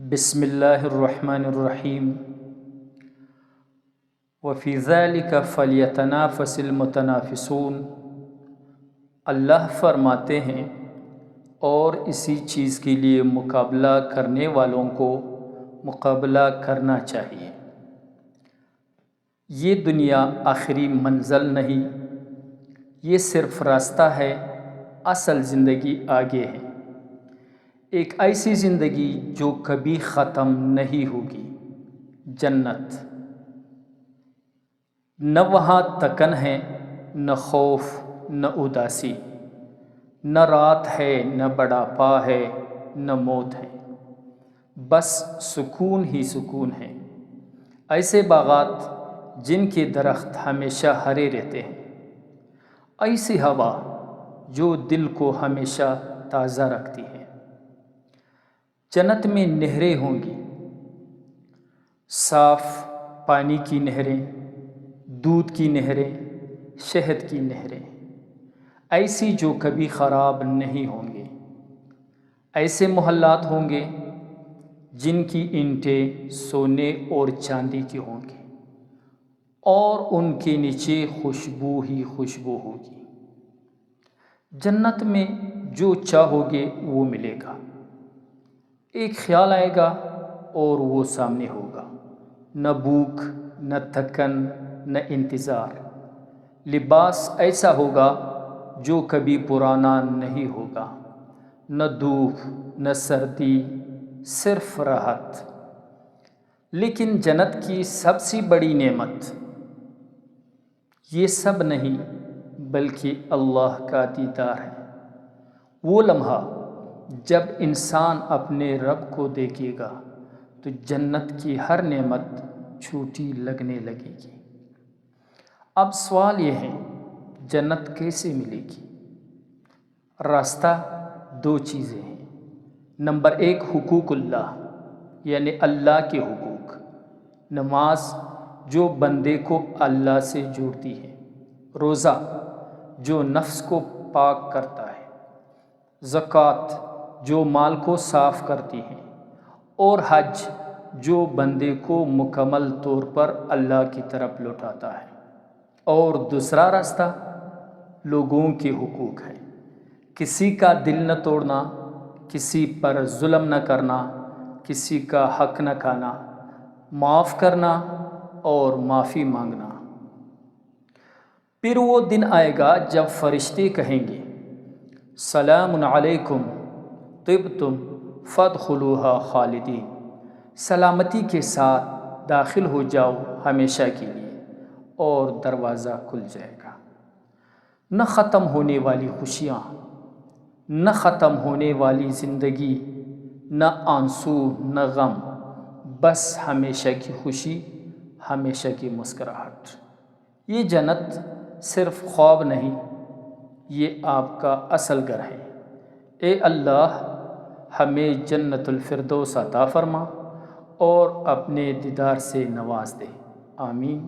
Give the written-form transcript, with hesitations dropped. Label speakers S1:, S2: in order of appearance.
S1: بسم اللہ الرحمن الرحیم وفی ذلک فلیتنافس المتنافسون۔ اللہ فرماتے ہیں اور اسی چیز کے لیے مقابلہ کرنے والوں کو مقابلہ کرنا چاہیے۔ یہ دنیا آخری منزل نہیں، یہ صرف راستہ ہے، اصل زندگی آگے ہے، ایک ایسی زندگی جو کبھی ختم نہیں ہوگی، جنت۔ نہ وہاں تکن ہے، نہ خوف، نہ اداسی، نہ رات ہے، نہ بڑھاپا ہے، نہ موت ہے، بس سکون ہی سکون ہے۔ ایسے باغات جن کے درخت ہمیشہ ہرے رہتے ہیں، ایسی ہوا جو دل کو ہمیشہ تازہ رکھتی ہے۔ جنت میں نہریں ہوں گی، صاف پانی کی نہریں، دودھ کی نہریں، شہد کی نہریں، ایسی جو کبھی خراب نہیں ہوں گے۔ ایسے محلات ہوں گے جن کی اینٹیں سونے اور چاندی کی ہوں گی، اور ان کے نیچے خوشبو ہی خوشبو ہوگی۔ جنت میں جو چاہو گے وہ ملے گا، ایک خیال آئے گا اور وہ سامنے ہوگا۔ نہ بھوک، نہ تھکن، نہ انتظار۔ لباس ایسا ہوگا جو کبھی پرانا نہیں ہوگا، نہ دھوپ، نہ سردی، صرف راحت۔ لیکن جنت کی سب سے بڑی نعمت یہ سب نہیں بلکہ اللہ کا دیدار ہے۔ وہ لمحہ جب انسان اپنے رب کو دیکھے گا تو جنت کی ہر نعمت چھوٹی لگنے لگے گی۔ اب سوال یہ ہے، جنت کیسے ملے گی؟ راستہ دو چیزیں ہیں۔ نمبر 1، حقوق اللہ، یعنی اللہ کے حقوق۔ نماز جو بندے کو اللہ سے جوڑتی ہے، روزہ جو نفس کو پاک کرتا ہے، زکوٰۃ جو مال کو صاف کرتی ہے، اور حج جو بندے کو مکمل طور پر اللہ کی طرف لوٹاتا ہے۔ اور دوسرا راستہ لوگوں کے حقوق ہے، کسی کا دل نہ توڑنا، کسی پر ظلم نہ کرنا، کسی کا حق نہ کھانا، معاف کرنا اور معافی مانگنا۔ پھر وہ دن آئے گا جب فرشتے کہیں گے، سلام علیکم طبتم فادخلوها خالدین، سلامتی کے ساتھ داخل ہو جاؤ ہمیشہ کے لیے، اور دروازہ کھل جائے گا۔ نہ ختم ہونے والی خوشیاں، نہ ختم ہونے والی زندگی، نہ آنسو، نہ غم، بس ہمیشہ کی خوشی، ہمیشہ کی مسکراہٹ۔ یہ جنت صرف خواب نہیں، یہ آپ کا اصل گھر ہے۔ اے اللہ، ہمیں جنت الفردوس عطا فرما اور اپنے دیدار سے نواز دے، آمین۔